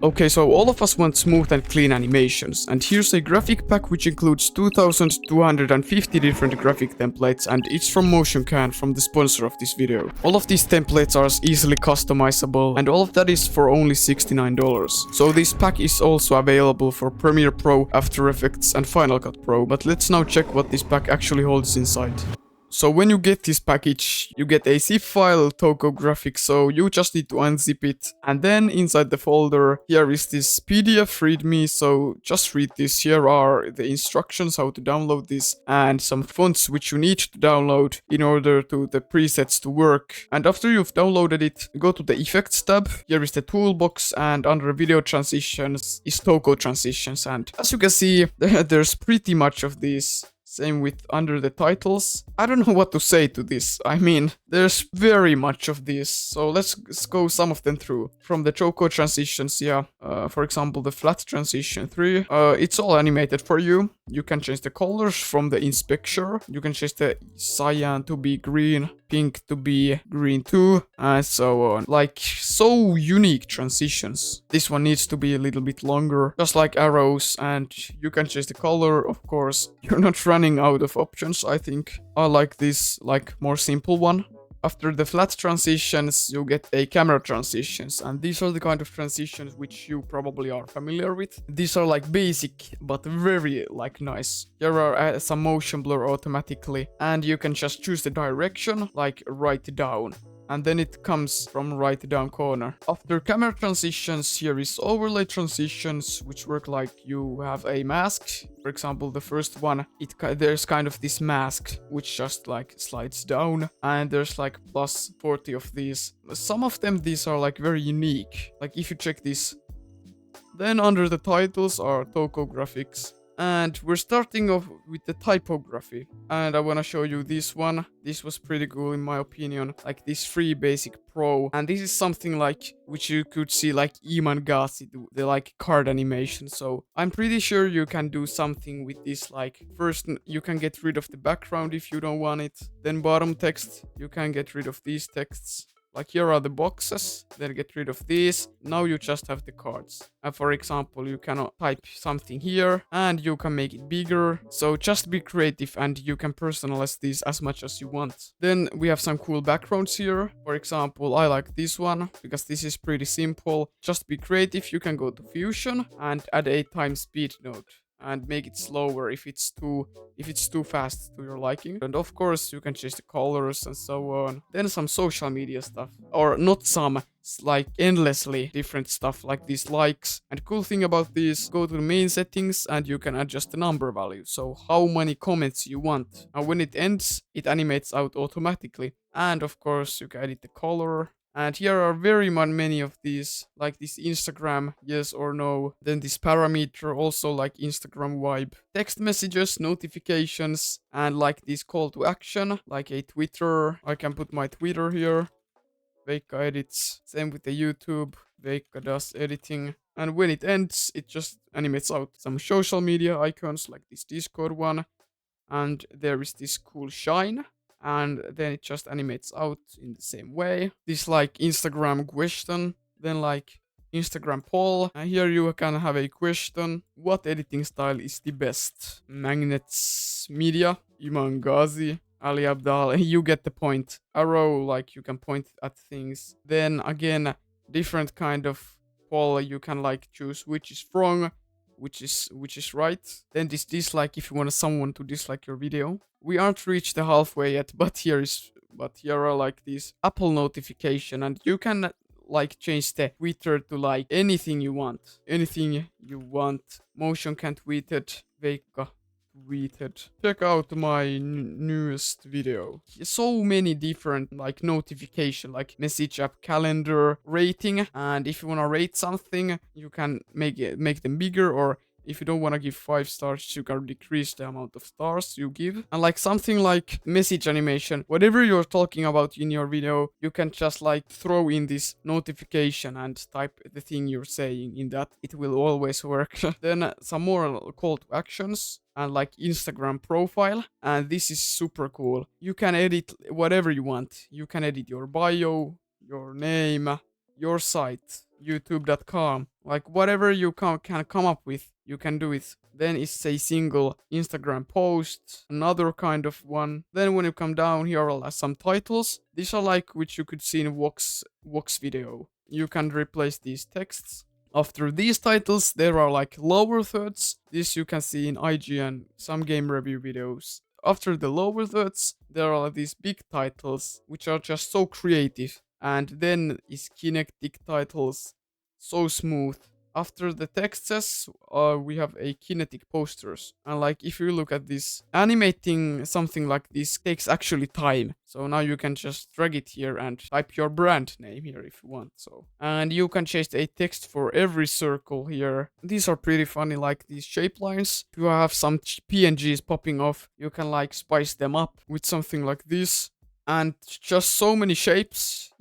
Okay, so all of us want smooth and clean animations, and here's a graphic pack which includes 2250 different graphic templates, and it's from MotionCan, from the sponsor of this video. All of these templates are easily customizable, and all of that is for only $69. So this pack is also available for Premiere Pro, After Effects and Final Cut Pro, but let's now check what this pack actually holds inside. So when you get this package, you get a zip file, Toko Graphics, so you just need to unzip it. And then inside the folder, here is this PDF readme, so just read this. Here are the instructions how to download this and some fonts which you need to download in order to the presets to work. And after you've downloaded it, go to the Effects tab. Here is the toolbox, and under Video Transitions is Toko Transitions. And as you can see, there's pretty much of these. Same with under the titles. I don't know what to say to this. I mean, there's very much of this. So let's go some of them through. From the Toko transitions, yeah. For example, the flat transition 3. It's all animated for you. You can change the colors from the inspector. You can change the cyan to be green, pink to be green too, and so on. Like, so unique transitions. This one needs to be a little bit longer, just like arrows, and you can change the color, of course. You're not running out of options, I think. I like this, like, more simple one. After the flat transitions, you get a camera transitions, and these are the kind of transitions which you probably are familiar with. These are like basic, but very like nice. Here are some motion blur automatically, and you can just choose the direction, like right down. And then it comes from right down corner. After camera transitions, here is overlay transitions, which work like you have a mask. For example, the first one, there's kind of this mask, which just like slides down, and there's like plus 40 of these. Some of them, these are like very unique. Like if you check this. Then under the titles are Toko Graphics. And we're starting off with the typography, and I want to show you this one. This was pretty cool in my opinion, like this free basic pro, and this is something like which you could see like Iman Gadzhi do, the like card animation. So I'm pretty sure you can do something with this. Like first you can get rid of the background if you don't want it, then bottom text, you can get rid of these texts. Like here are the boxes, then get rid of these. Now you just have the cards. And for example, you can type something here and you can make it bigger. So just be creative and you can personalize these as much as you want. Then we have some cool backgrounds here. For example, I like this one because this is pretty simple. Just be creative. You can go to Fusion and add a time speed node and make it slower if it's too fast to your liking. And of course you can change the colors and so on. Then some social media stuff, or not some, it's like endlessly different stuff like these likes. And cool thing about this, go to the main settings and you can adjust the number value, so how many comments you want, and when it ends it animates out automatically. And of course you can edit the color. And here are very many of these, like this Instagram, yes or no. Then this parameter, also like Instagram vibe. Text messages, notifications, and like this call to action, like a Twitter. I can put my Twitter here. Veikka edits. Same with the YouTube. Veikka does editing. And when it ends, it just animates out some social media icons, like this Discord one. And there is this cool shine. And then it just animates out in the same way. This like Instagram question, then like Instagram poll. And here you can have a question. What editing style is the best? MagnatesMedia, Iman Gadzhi, Ali Abdal, you get the point. Arrow, like you can point at things. Then again, different kind of poll. You can like choose which is wrong, which is right. Then this dislike if you want someone to dislike your video. We aren't reached the halfway yet, but here are like these Apple notification, and you can like change the Twitter to like anything you want. Anything you want. Motion can tweet it. Veikka tweeted. Check out my newest video. So many different like notification, like message app, calendar, rating, and if you wanna rate something, you can make them bigger, or if you don't want to give 5 stars, you can decrease the amount of stars you give. And like something like message animation, whatever you're talking about in your video, you can just like throw in this notification and type the thing you're saying in that. It will always work. Then some more call to actions and like Instagram profile. And this is super cool. You can edit whatever you want. You can edit your bio, your name, your site, youtube.com, Like whatever you can come up with, you can do it. Then it's a single Instagram post, another kind of one. Then when you come down here are some titles. These are like which you could see in Vox video. You can replace these texts. After these titles, there are like lower thirds. This you can see in IG and some game review videos. After the lower thirds, there are these big titles, which are just so creative. And then is kinetic titles, so smooth. After the texts, we have a kinetic posters. And like if you look at this, animating something like this takes actually time. So now you can just drag it here and type your brand name here if you want. So, and you can change a text for every circle here. These are pretty funny, like these shape lines. If you have some PNGs popping off, you can like spice them up with something like this. And just so many shapes,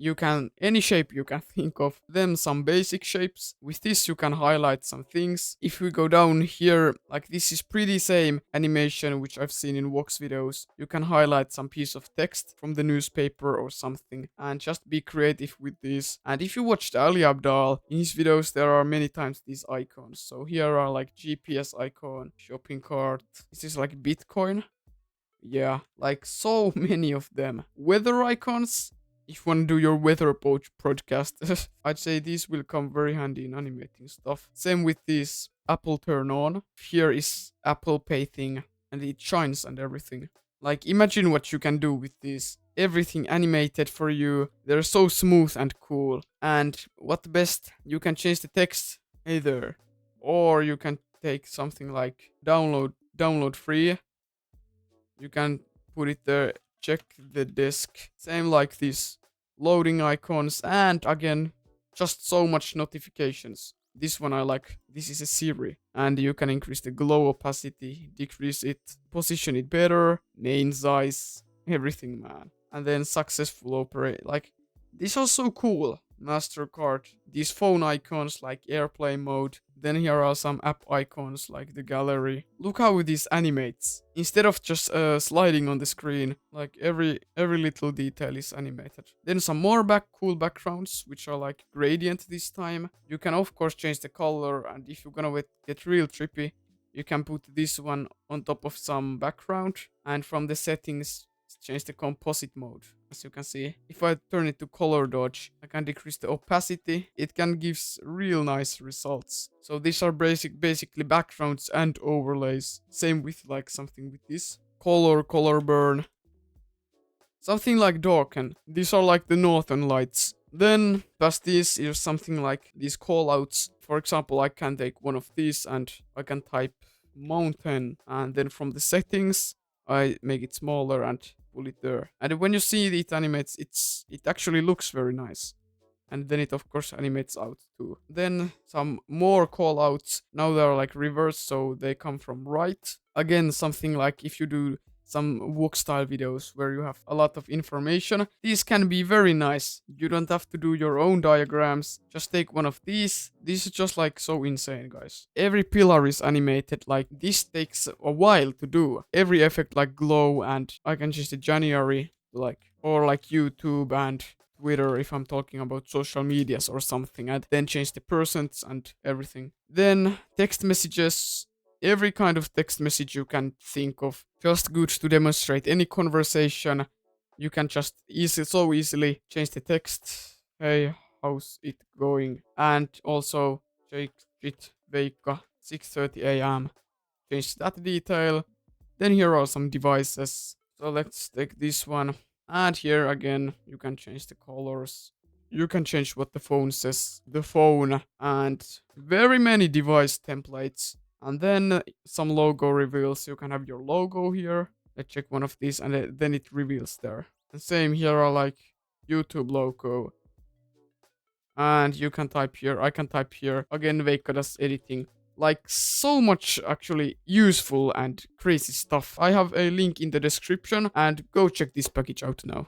any shape you can think of, then some basic shapes. With this you can highlight some things. If we go down here, like this is pretty same animation which I've seen in Vox videos. You can highlight some piece of text from the newspaper or something and just be creative with this. And if you watched Ali Abdal, in his videos there are many times these icons. So here are like GPS icon, shopping cart, this is like Bitcoin. Yeah, like so many of them. Weather icons. If you want to do your weather podcast, I'd say these will come very handy in animating stuff. Same with this Apple turn on. Here is Apple Pay thing, and it shines and everything. Like imagine what you can do with this. Everything animated for you. They're so smooth and cool. And what best, you can change the text either, or you can take something like download free. You can put it there, check the disk. Same like this. Loading icons, and again, just so much notifications. This one I like. This is a Siri. And you can increase the glow opacity, decrease it, position it better, main size, everything, man. And then successful operate. Like, these are so cool. MasterCard, these phone icons like airplane mode. Then here are some app icons like the gallery. Look how this animates. Instead of just sliding on the screen, like every little detail is animated. Then some more cool backgrounds, which are like gradient this time. You can of course change the color, and if you're gonna get real trippy, you can put this one on top of some background, and from the settings change the composite mode. As you can see, if I turn it to color dodge, I can decrease the opacity. It can give real nice results. So these are basically backgrounds and overlays. Same with like something with this color burn, something like darken. These are like the northern lights. Then past this is something like these callouts. For example, I can take one of these and I can type mountain, and then from the settings I make it smaller and pull it there. And when you see it animates, it actually looks very nice. And then it of course animates out too. Then some more callouts. Now they are like reversed, so they come from right. Again, something like if you do some walk style videos where you have a lot of information, these can be very nice. You don't have to do your own diagrams. Just take one of these. This is just like so insane, guys. Every pillar is animated. Like this takes a while to do. Every effect like glow, and I can change the January like, or like YouTube and Twitter if I'm talking about social medias or something, and then change the percents and everything. Then text messages. Every kind of text message you can think of. Just good to demonstrate any conversation. You can just so easily change the text. Hey, how's it going? And also, Jake Veikka, 6:30 a.m. Change that detail. Then here are some devices. So let's take this one. And here again, you can change the colors. You can change what the phone says. The phone. And very many device templates. And then some logo reveals. You can have your logo here. Let's check one of these, and then it reveals there. And same here are like YouTube logo. And you can type here. I can type here. Again, Veikka does editing. Like so much actually useful and crazy stuff. I have a link in the description, and go check this package out now.